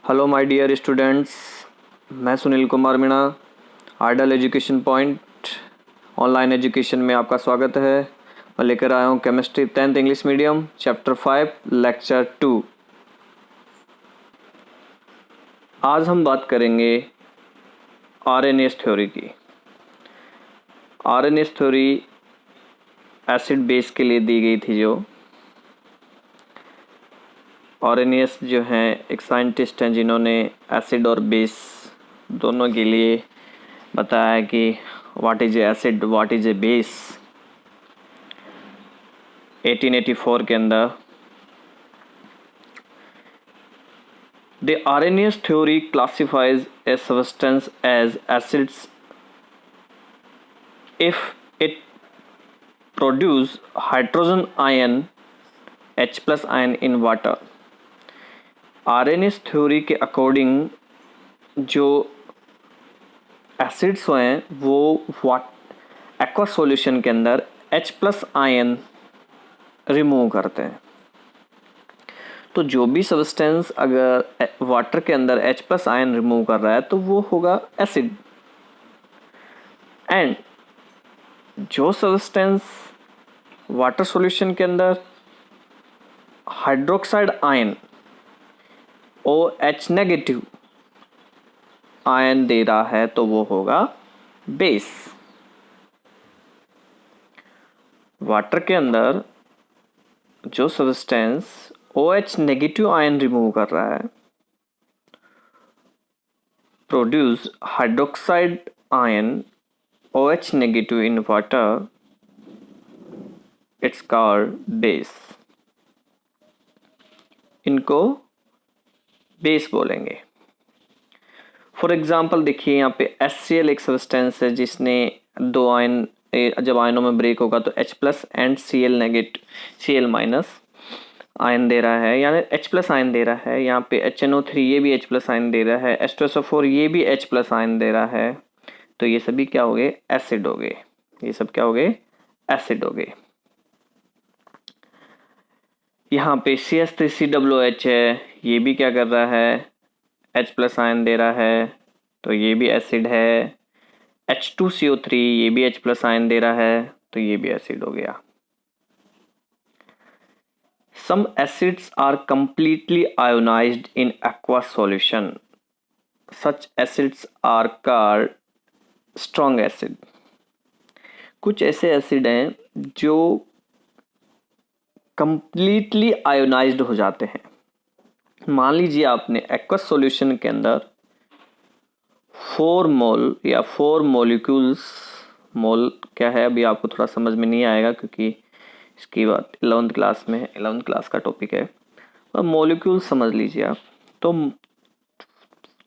Hello my dear students, मैं Sunil Kumar Meena, ideal education point online education में आपका स्वागत है। मैं लेकर आया हूँ chemistry 10th English medium chapter 5 lecture 2। आज हम बात करेंगे आरएनएस थ्योरी की। आरएनएस थ्योरी एसिड बेस के लिए दी गई थी। जो आरएनएस जो हैं एक साइंटिस्ट हैं जिन्होंने एसिड और बेस दोनों के लिए बताया कि what is acid, what is a base. 1884 के अंदर the Arrhenius theory classifies a substance as acids if it produce hydrogen ion H+ ion in water. Arrhenius theory के अकॉर्डिंग जो एसिड्स हैं वो एक्वा सॉल्यूशन के अंदर H+ आयन रिमूव करते हैं। तो जो भी सब्सटेंस अगर वाटर के अंदर H+ आयन रिमूव कर रहा है तो वो होगा एसिड। एंड जो सब्सटेंस वाटर सॉल्यूशन के अंदर हाइड्रोक्साइड आयन OH- आयन दे रहा है तो वो होगा बेस। वाटर के अंदर जो सब्सटेंस OH- आयन रिमूव कर रहा है, produce hydroxide ion OH- in water, it's called base. इनको बेस बोलेंगे। फॉर एग्जाम्पल देखिए यहाँ पे HCl एक सब्सटेंस है जिसने दो आयन, जब आयनों में ब्रेक होगा तो H+ एंड Cl- आयन दे रहा है, यानी H+ आयन दे रहा है। यहाँ पे HNO3 ये भी H+ आयन दे रहा है, H2SO4 ये भी H+ आयन दे रहा है। तो ये सभी क्या हो गए? एसिड हो गए। ये सब क्या हो गए? एसिड हो गए। यहाँ पे CH3COOH है, ये भी क्या कर रहा है? H+ आयन दे रहा है, तो ये भी एसिड है। H2CO3 ये भी H+ आयन दे रहा है, तो ये भी एसिड हो गया। Some acids are completely ionized in aqueous solution. Such acids are called strong acid. कुछ ऐसे एसिड हैं जो completely ionized हो जाते हैं। मान लीजिए आपने एक्वस सॉल्यूशन के अंदर 4 मोल या 4 मॉलिक्यूल्स, मोल क्या है अभी आपको थोड़ा समझ में नहीं आएगा क्योंकि इसकी बात 11th क्लास में है, 11th क्लास का टॉपिक है। और मॉलिक्यूल्स समझ लीजिए आप। तो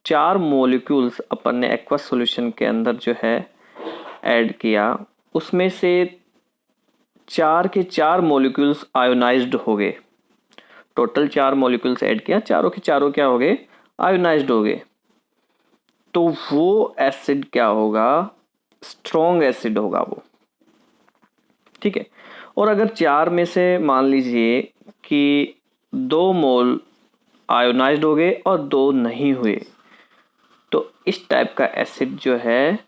4 मॉलिक्यूल्स अपन ने एक्वस सॉल्यूशन के अंदर जो है ऐड किया, उसमें से 4 के 4 मॉलिक्यूल्स आयोनाइज्ड हो गए। टोटल 4 मॉलिक्यूल्स ऐड किया, चारों के चारों क्या हो गए? आयोनाइज्ड हो गए। तो वो एसिड क्या होगा? स्ट्रॉन्ग एसिड होगा वो। ठीक है। और अगर 4 में से मान लीजिए कि 2 मोल आयोनाइज्ड हो गए और 2 नहीं हुए, तो इस टाइप का एसिड जो है,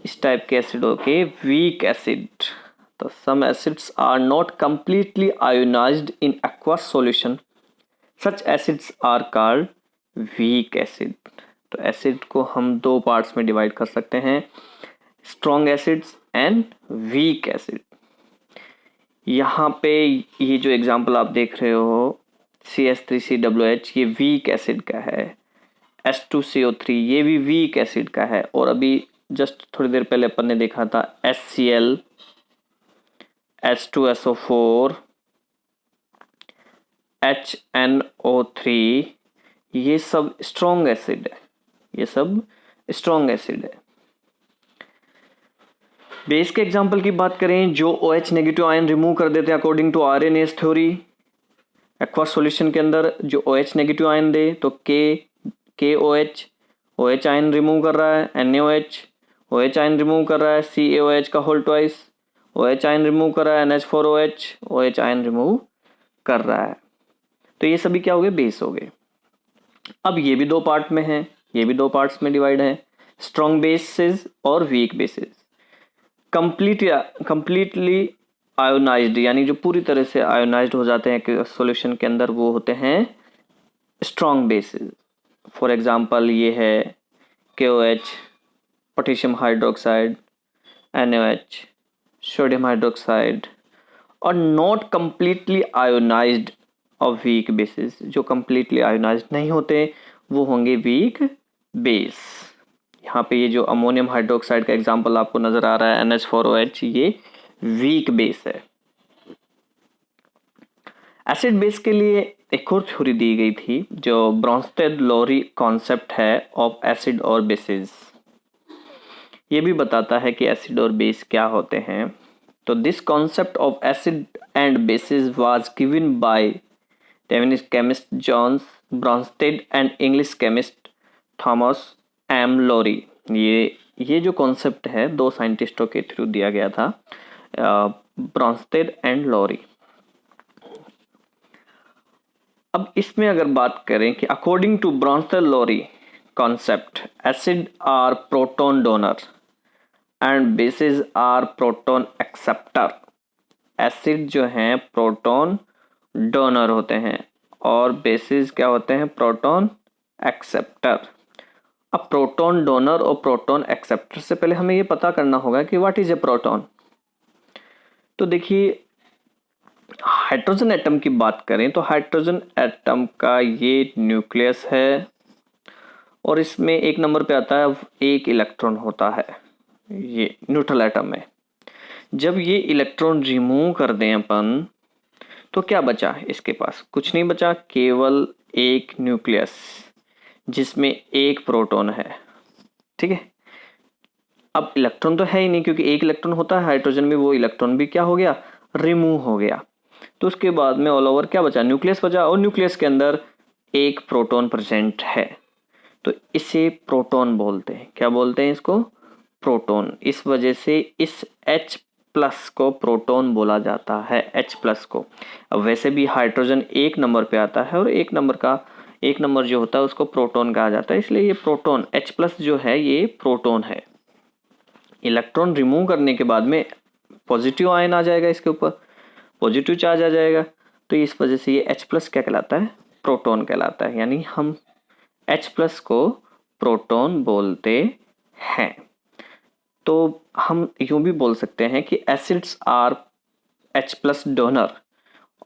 इस टाइप के एसिडों के वीक एसिड। तो some acids are not completely ionised in aqueous solution, such acids are called weak acid. तो एसिड को हम 2 पार्ट्स में डिवाइड कर सकते हैं, strong acids and weak acid. यहाँ पे ये जो एग्जांपल आप देख रहे हो CH3COOH, ये वीक एसिड का है। H2CO3 ये भी वीक एसिड का है। और अभी जस्ट थोड़ी देर पहले अपन ने देखा था HCl, H2SO4, HNO3, ये सब स्ट्रॉन्ग एसिड है। ये सब स्ट्रॉन्ग एसिड है। बेस के एग्जांपल की बात करें, जो OH- आयन रिमूव कर देते हैं according to Arrhenius theory. Aqueous solution के अंदर जो OH- आयन दे तो KOH, OH आयन रिमूव कर रहा है, NaOH, OH आयन रिमूव कर रहा है, CaOH का whole twice, OH ion remove कर रहा है, NH4OH, OH आयन रिमूव कर रहा है। तो ये सभी क्या हो गए? बेस हो गए। अब ये भी दो पार्ट में है, ये भी दो पार्ट्स में डिवाइड है, स्ट्रॉन्ग बेसिस और वीक बेसिस। कंप्लीटली आयोनाइज्ड यानी जो पूरी तरह से आयोनाइज्ड हो जाते हैं सॉल्यूशन के अंदर, वो होते हैं स्ट्रॉन्ग बेसिस। फॉर एग्जांपल ये है KOH, potassium hydroxide, NaOH, sodium hydroxide. और नॉट कंप्लीटली आयोनाइज्ड और वीक बेसिस, जो कंप्लीटली आयोनाइज्ड नहीं होते वो होंगे वीक बेस। यहाँ पे ये जो अमोनियम हाइड्रोक्साइड का एग्जांपल आपको नजर आ रहा है NH4OH, ये वीक बेस है। एसिड बेस के लिए एक और थ्योरी दी गई थी जो ब्रोंस्टेड-लोरी कॉन्सेप्ट है ऑफ एसिड और बेसिस। ये भी बताता है कि एसिड और बेस क्या होते हैं। तो this concept of acid and bases was given by Danish chemist John Bronsted and English chemist Thomas M Lowry. ये जो कॉन्सेप्ट है दो साइंटिस्टों के थ्रू दिया गया था, ब्रोंस्टेड एंड लोरी। अब इसमें अगर बात करें कि according to Bronsted Lowry concept, acid are proton donor and bases are proton acceptor. Acid जो हैं प्रोटॉन डोनर होते हैं और बेसिस क्या होते हैं, प्रोटॉन एक्सेप्टर। अब प्रोटॉन डोनर और प्रोटॉन एक्सेप्टर से पहले हमें ये पता करना होगा कि व्हाट इज ए प्रोटॉन। तो देखिए, हाइड्रोजन एटम की बात करें तो हाइड्रोजन एटम का ये न्यूक्लियस है और इसमें एक नंबर पे आता है, एक इलेक्ट्रॉन होता है, ये न्यूट्रल एटम है। जब ये इलेक्ट्रॉन रिमूव कर दें अपन तो क्या बचा इसके पास, कुछ नहीं बचा, केवल एक न्यूक्लियस जिसमें एक प्रोटॉन है। ठीक है, अब इलेक्ट्रॉन तो है ही नहीं क्योंकि एक इलेक्ट्रॉन होता है हाइड्रोजन में, वो इलेक्ट्रॉन भी क्या हो गया, रिमूव हो गया। तो उसके बाद में ऑल ओवर क्या बचा, न्यूक्लियस बचा और न्यूक्लियस के अंदर एक प्रोटॉन प्रेजेंट है। तो इसे प्रोटॉन बोलते हैं। क्या बोलते हैं इसको, प्रोटॉन। इस वजह से इस H प्लस को प्रोटॉन बोला जाता है, H प्लस को। अब वैसे भी हाइड्रोजन एक नंबर पे आता है और एक नंबर जो होता है उसको प्रोटॉन कहा जाता है, इसलिए ये प्रोटॉन H प्लस जो है ये प्रोटॉन है। इलेक्ट्रॉन रिमूव करने के बाद में पॉजिटिव आयन आ जाएगा, इसके ऊपर पॉजिटिव चार्ज आ जाएगा, तो इस वजह से ये H प्लस क्या कहलाता है, प्रोटॉन कहलाता है। यानी हम H प्लस को प्रोटॉन बोलते हैं। तो हम यूं भी बोल सकते हैं कि acids are H plus donor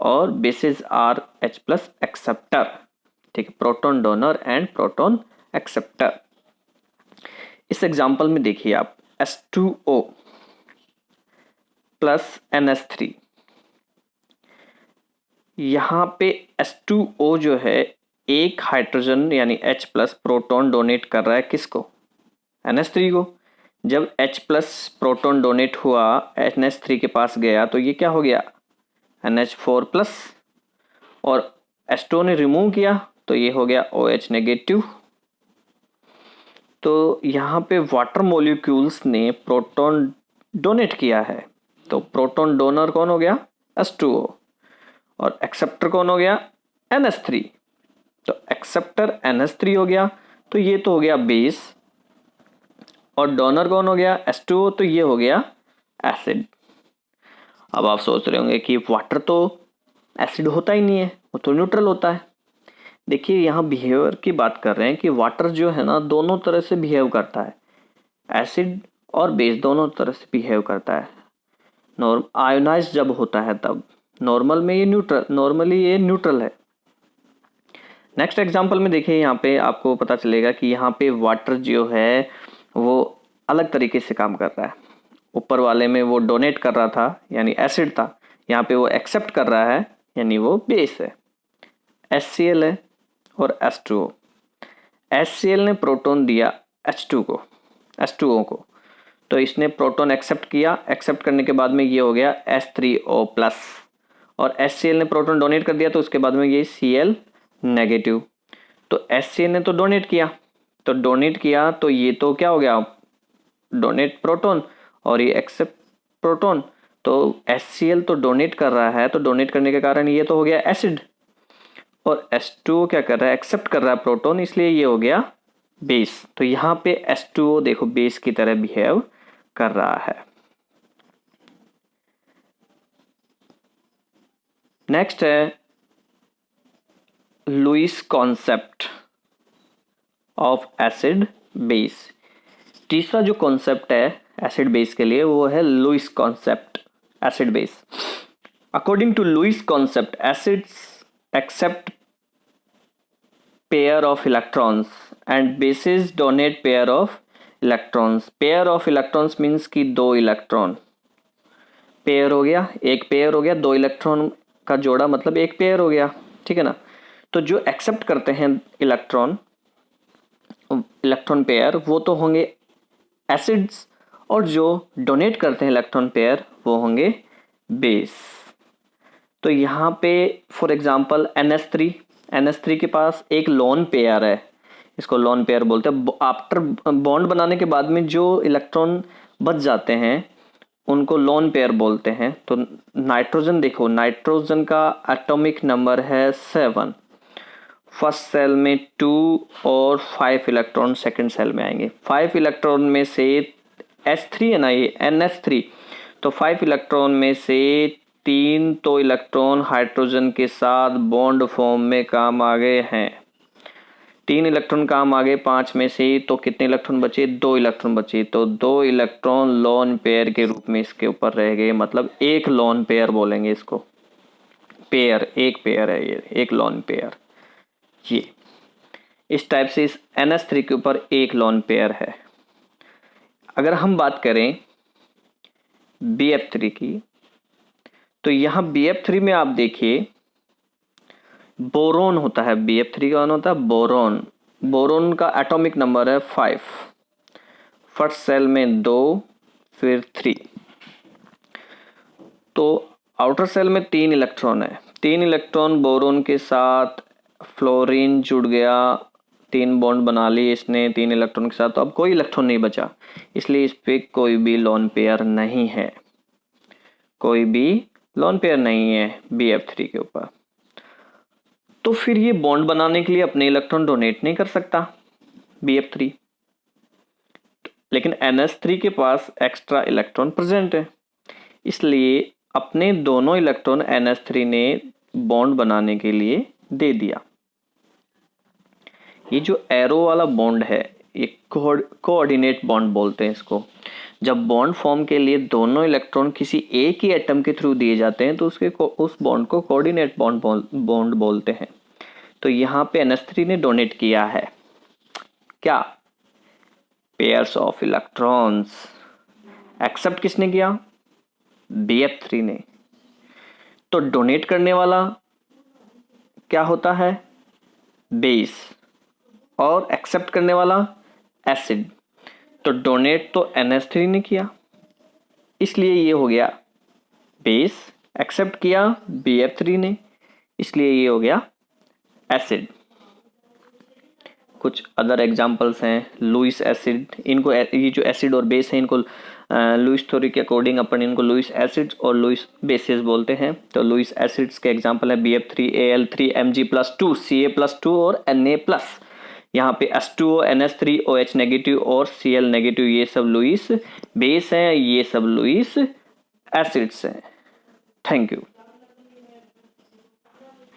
और bases are H plus acceptor. ठीक है, proton donor and proton acceptor. इस एग्जांपल में देखिए आप, H2O प्लस NH3। यहाँ पे H2O जो है एक हाइड्रोजन यानी H प्लस प्रोटॉन डोनेट कर रहा है किसको, NH3 को। जब H प्लस प्रोटॉन डोनेट हुआ NH3 के पास गया तो ये क्या हो गया, NH4 प्लस, और H2O ने रिमूव किया तो ये हो गया OH नेगेटिव। तो यहाँ पे वाटर मॉलिक्यूल्स ने प्रोटॉन डोनेट किया है, तो प्रोटॉन डोनर कौन हो गया, H2O, और एक्सेप्टर कौन हो गया, NH3। तो एक्सेप्टर NH3 हो गया, तो ये तो हो गया बेस, और डोनर कौन हो गया, H2O, तो ये हो गया एसिड। अब आप सोच रहे होंगे कि वाटर तो एसिड होता ही नहीं है, वो तो न्यूट्रल होता है। देखिए यहाँ बिहेवियर की बात कर रहे हैं कि वाटर जो है ना दोनों तरह से बिहेव करता है, एसिड और बेस दोनों तरह से बिहेव करता है। आयोनाइज जब होता है तब, नॉर्मली ये न्यूट्रल है। नेक्स्ट एग्जांपल में देखिए, यहाँ पे आपको पता चलेगा कि यहाँ पे वाटर जो है वो अलग तरीके से काम कर रहा है। ऊपर वाले में वो डोनेट कर रहा था यानी एसिड था, यहाँ पे वो एक्सेप्ट कर रहा है यानी वो बेस है। HCl है और H2O। HCl ने प्रोटॉन दिया H2O को, तो इसने प्रोटॉन एक्सेप्ट किया, एक्सेप्ट करने के बाद में ये हो गया H3O प्लस, और HCl ने प्रोटॉन डोनेट कर दिया तो उसके बाद में ये Cl नेगेटिव। तो HCl ने तो डोनेट किया, तो ये तो क्या हो गया, डोनेट प्रोटॉन, और ये एक्सेप्ट प्रोटॉन। तो HCl तो डोनेट कर रहा है, तो डोनेट करने के कारण ये तो हो गया एसिड। और H2O क्या कर रहा है, एक्सेप्ट कर रहा है प्रोटॉन, इसलिए ये हो गया बेस। तो यहाँ पे H2O देखो बेस की तरह बिहेव कर रहा है। नेक्स्ट है Lewis concept of acid base. तीसरा जो कॉन्सेप्ट है एसिड बेस के लिए वो है Lewis concept acid base. According to Lewis concept acids accept pair of electrons and basis donate pair of electrons. Pair of electrons means कि दो electron, pair हो गया, एक पेयर हो गया, दो इलेक्ट्रॉन का जोड़ा मतलब एक पेयर हो गया, ठीक है ना। तो जो एक्सेप्ट करते हैं इलेक्ट्रॉन पेयर वो तो होंगे एसिड्स, और जो डोनेट करते हैं इलेक्ट्रॉन पेयर वो होंगे बेस। तो यहाँ पे फॉर एग्जांपल NH3 के पास एक लोन पेयर है, इसको लोन पेयर बोलते हैं। आफ्टर बॉन्ड बनाने के बाद में जो इलेक्ट्रॉन बच जाते हैं उनको लोन पेयर बोलते हैं। तो नाइट्रोजन देखो, नाइट्रोजन का एटॉमिक नंबर है 7, फर्स्ट सेल में 2 और 5 इलेक्ट्रॉन सेकंड सेल में आएंगे। 5 इलेक्ट्रॉन में से H3 है ना, ये NH3, तो 5 इलेक्ट्रॉन में से 3 तो इलेक्ट्रॉन हाइड्रोजन के साथ बॉन्ड फॉर्म में काम आ गए हैं, 3 इलेक्ट्रॉन काम आ गए 5 में से, तो कितने इलेक्ट्रॉन बचे, 2 इलेक्ट्रॉन बचे। तो 2 इलेक्ट्रॉन लोन पेयर के रूप में इसके ऊपर रह गए, मतलब एक लोन पेयर बोलेंगे इसको, पेयर, एक पेयर है ये, एक लोन पेयर। ये इस टाइप से इस NH3 के ऊपर एक लोन पेयर है। अगर हम बात करें BF3 की, तो यहाँ BF3 में आप देखिए बोरोन होता है, BF3 कौन होता है, बोरोन। बोरोन का एटॉमिक नंबर है 5, फर्स्ट सेल में 2 फिर 3, तो आउटर सेल में 3 इलेक्ट्रॉन है, 3 इलेक्ट्रॉन बोरोन के साथ फ्लोरीन जुड़ गया, 3 बॉन्ड बना ली इसने 3 इलेक्ट्रॉन के साथ, तो अब कोई इलेक्ट्रॉन नहीं बचा, इसलिए इस पे कोई भी लोन पेयर नहीं है, कोई भी लोन पेयर नहीं है BF3 के ऊपर। तो फिर ये बॉन्ड बनाने के लिए अपने इलेक्ट्रॉन डोनेट नहीं कर सकता BF3, लेकिन NH3 के पास एक्स्ट्रा इलेक्ट्रॉन प्रेजेंट है, इसलिए अपने दोनों इलेक्ट्रॉन NH3 ने बॉन्ड बनाने के लिए दे दिया। ये जो एरो वाला बॉन्ड है ये कोऑर्डिनेट बॉन्ड बोलते हैं इसको। जब बॉन्ड फॉर्म के लिए दोनों इलेक्ट्रॉन किसी एक ही एटम के थ्रू दिए जाते हैं तो उस बॉन्ड को कोऑर्डिनेट बॉन्ड बोलते हैं। तो यहाँ पे NH3 ने डोनेट किया है क्या, पेयर्स ऑफ इलेक्ट्रॉन्स। एक्सेप्ट किसने किया, BF3 ने। तो डोनेट करने वाला क्या होता है, बेस, और एक्सेप्ट करने वाला एसिड। तो डोनेट तो NH3 ने किया, इसलिए ये हो गया बेस, एक्सेप्ट किया BF3 ने, इसलिए ये हो गया एसिड। कुछ अदर एग्जांपल्स हैं, लुईस एसिड, इनको ये जो एसिड और बेस है इनको लुईस थ्योरी के अकॉर्डिंग अपन इनको लुईस एसिड्स और लुईस बेसिस बोलते हैं। तो लुईस एसिड्स के एग्जांपल है BF3, Al3, Mg+2, Ca+2 और Na+। यहाँ पे H2O, NH3, OH नेगेटिव और Cl नेगेटिव, ये सब लुईस बेस हैं, ये सब लुईस एसिड्स हैं। Thank you.